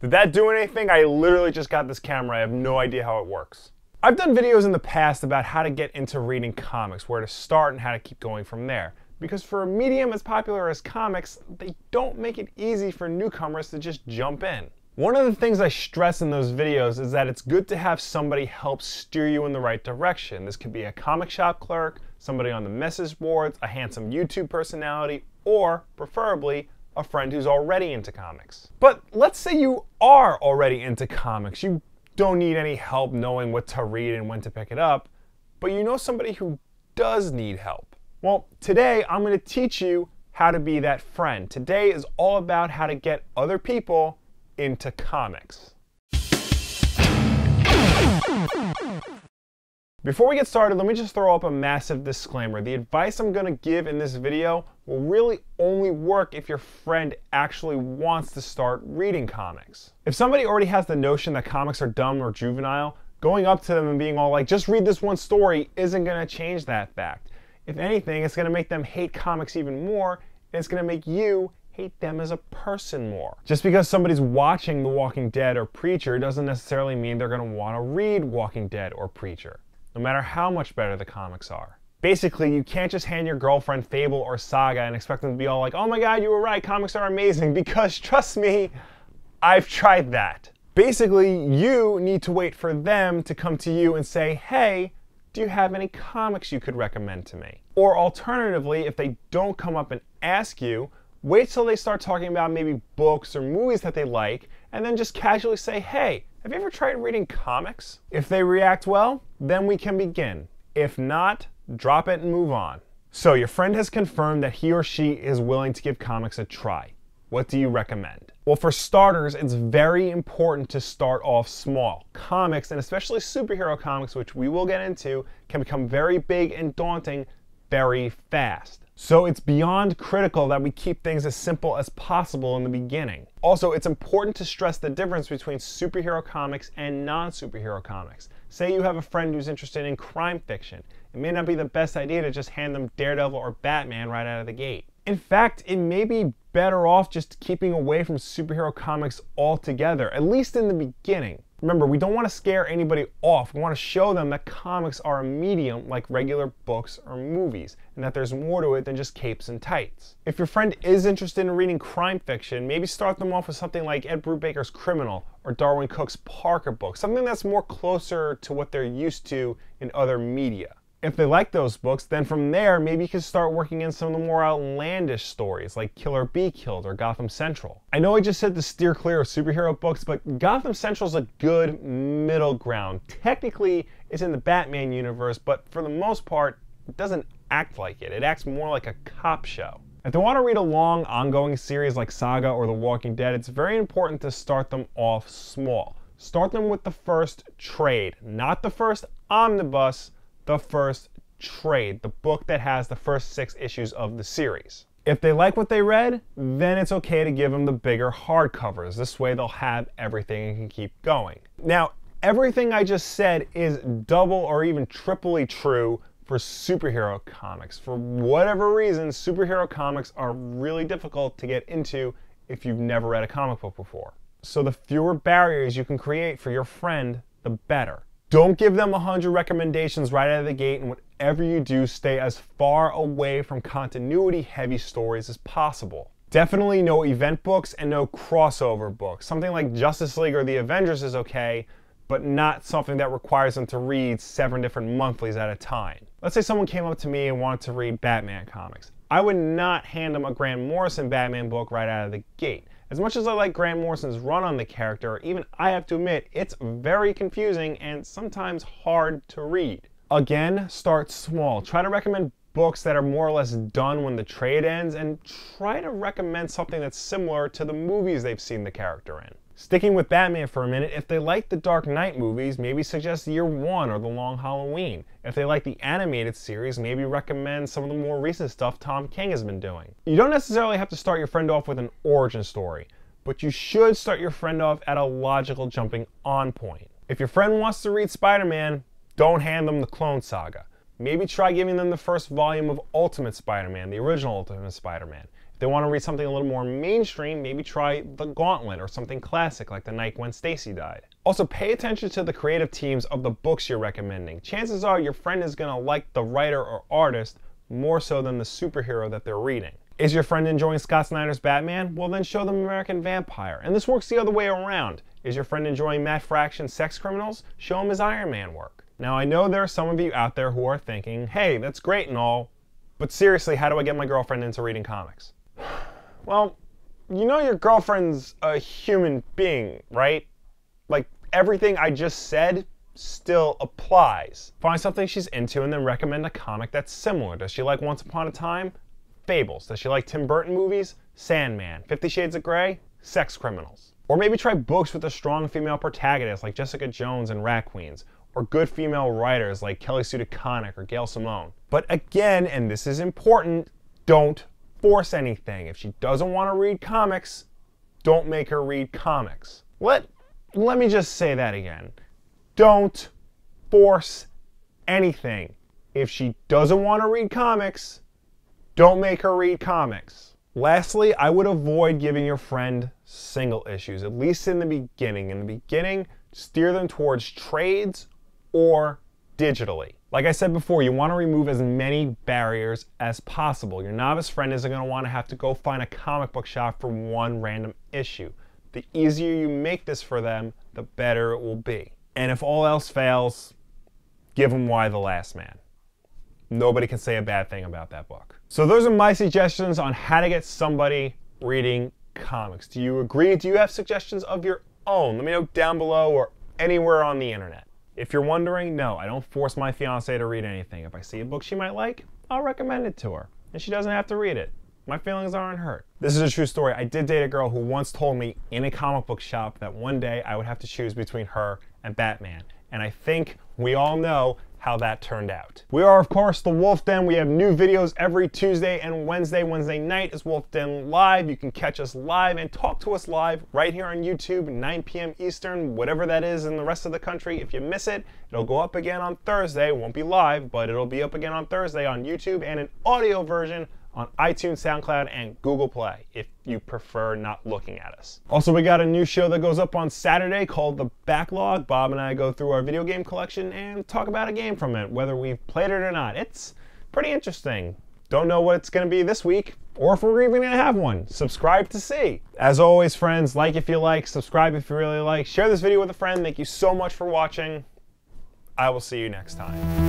Did that do anything? I literally just got this camera. I have no idea how it works. I've done videos in the past about how to get into reading comics, where to start and how to keep going from there. Because for a medium as popular as comics, they don't make it easy for newcomers to just jump in. One of the things I stress in those videos is that it's good to have somebody help steer you in the right direction. This could be a comic shop clerk, somebody on the message boards, a handsome YouTube personality, or preferably a friend who's already into comics. But let's say you are already into comics. You don't need any help knowing what to read and when to pick it up, but you know somebody who does need help. Well, today I'm going to teach you how to be that friend. Today is all about how to get other people into comics. Before we get started, let me just throw up a massive disclaimer. The advice I'm going to give in this video will really only work if your friend actually wants to start reading comics. If somebody already has the notion that comics are dumb or juvenile, going up to them and being all like, just read this one story, isn't going to change that fact. If anything, it's going to make them hate comics even more, and it's going to make you hate them as a person more. Just because somebody's watching The Walking Dead or Preacher doesn't necessarily mean they're going to want to read Walking Dead or Preacher, no matter how much better the comics are. Basically, you can't just hand your girlfriend Fable or Saga and expect them to be all like, oh my god, you were right, comics are amazing, because trust me, I've tried that. Basically, you need to wait for them to come to you and say, hey, do you have any comics you could recommend to me? Or alternatively, if they don't come up and ask you, wait till they start talking about maybe books or movies that they like, and then just casually say, hey, have you ever tried reading comics? If they react well, then we can begin. If not, drop it and move on. So your friend has confirmed that he or she is willing to give comics a try. What do you recommend? Well, for starters, it's very important to start off small. Comics, and especially superhero comics, which we will get into, can become very big and daunting very fast. So it's beyond critical that we keep things as simple as possible in the beginning. Also, it's important to stress the difference between superhero comics and non-superhero comics. Say you have a friend who's interested in crime fiction. It may not be the best idea to just hand them Daredevil or Batman right out of the gate. In fact, it may be better off just keeping away from superhero comics altogether, at least in the beginning. Remember, we don't want to scare anybody off. We want to show them that comics are a medium like regular books or movies, and that there's more to it than just capes and tights. If your friend is interested in reading crime fiction, maybe start them off with something like Ed Brubaker's Criminal or Darwin Cook's Parker books, something that's more closer to what they're used to in other media. If they like those books, then from there, maybe you can start working in some of the more outlandish stories like Kill or Be Killed or Gotham Central. I know I just said to steer clear of superhero books, but Gotham Central is a good middle ground. Technically, it's in the Batman universe, but for the most part, it doesn't act like it. It acts more like a cop show. If they want to read a long, ongoing series like Saga or The Walking Dead, it's very important to start them off small. Start them with the first trade, not the first omnibus, the first trade, the book that has the first 6 issues of the series. If they like what they read, then it's okay to give them the bigger hardcovers. This way they'll have everything and can keep going. Now, everything I just said is double or even triply true for superhero comics. For whatever reason, superhero comics are really difficult to get into if you've never read a comic book before. So the fewer barriers you can create for your friend, the better. Don't give them 100 recommendations right out of the gate, and whatever you do, stay as far away from continuity-heavy stories as possible. Definitely no event books and no crossover books. Something like Justice League or The Avengers is okay, but not something that requires them to read 7 different monthlies at a time. Let's say someone came up to me and wanted to read Batman comics. I would not hand them a Grant Morrison Batman book right out of the gate. As much as I like Grant Morrison's run on the character, even I have to admit, it's very confusing and sometimes hard to read. Again, start small. Try to recommend books that are more or less done when the trade ends, and try to recommend something that's similar to the movies they've seen the character in. Sticking with Batman for a minute, if they like the Dark Knight movies, maybe suggest Year One or The Long Halloween. If they like the animated series, maybe recommend some of the more recent stuff Tom King has been doing. You don't necessarily have to start your friend off with an origin story, but you should start your friend off at a logical jumping on point. If your friend wants to read Spider-Man, don't hand them the Clone Saga. Maybe try giving them the first volume of Ultimate Spider-Man, the original Ultimate Spider-Man. If they want to read something a little more mainstream, maybe try The Gauntlet or something classic like The Night When Stacy Died. Also, pay attention to the creative teams of the books you're recommending. Chances are your friend is going to like the writer or artist more so than the superhero that they're reading. Is your friend enjoying Scott Snyder's Batman? Well, then show them American Vampire. And this works the other way around. Is your friend enjoying Matt Fraction's Sex Criminals? Show him his Iron Man work. Now, I know there are some of you out there who are thinking, hey, that's great and all, but seriously, how do I get my girlfriend into reading comics? Well, you know your girlfriend's a human being, right? Like, everything I just said still applies. Find something she's into and then recommend a comic that's similar. Does she like Once Upon a Time? Fables. Does she like Tim Burton movies? Sandman. 50 Shades of Grey? Sex Criminals. Or maybe try books with a strong female protagonist like Jessica Jones and Rat Queens, or good female writers like Kelly Sue DeConnick or Gail Simone. But again, and this is important, don't force anything. If she doesn't want to read comics, don't make her read comics. Let me just say that again. Don't force anything. If she doesn't want to read comics, don't make her read comics. Lastly, I would avoid giving your friend single issues, at least in the beginning. In the beginning, steer them towards trades or digitally. Like I said before, you want to remove as many barriers as possible. Your novice friend isn't going to want to have to go find a comic book shop for one random issue. The easier you make this for them, the better it will be. And if all else fails, give them Y the Last Man. Nobody can say a bad thing about that book. So those are my suggestions on how to get somebody reading comics. Do you agree? Do you have suggestions of your own? Let me know down below or anywhere on the internet. If you're wondering, no, I don't force my fiance to read anything. If I see a book she might like, I'll recommend it to her. And she doesn't have to read it. My feelings aren't hurt. This is a true story. I did date a girl who once told me in a comic book shop that one day I would have to choose between her and Batman. And I think we all know how that turned out. We are, of course, the Wulff Den. We have new videos every Tuesday and Wednesday. Wednesday night is Wulff Den Live. You can catch us live and talk to us live right here on YouTube, 9 p.m. Eastern, whatever that is in the rest of the country. If you miss it, it'll go up again on Thursday. It won't be live, but it'll be up again on Thursday on YouTube and an audio version on iTunes, SoundCloud, and Google Play, if you prefer not looking at us. Also, we got a new show that goes up on Saturday called The Backlog. Bob and I go through our video game collection and talk about a game from it, whether we've played it or not. It's pretty interesting. Don't know what it's going to be this week, or if we're even going to have one. Subscribe to see. As always, friends, like if you like, subscribe if you really like, share this video with a friend. Thank you so much for watching. I will see you next time.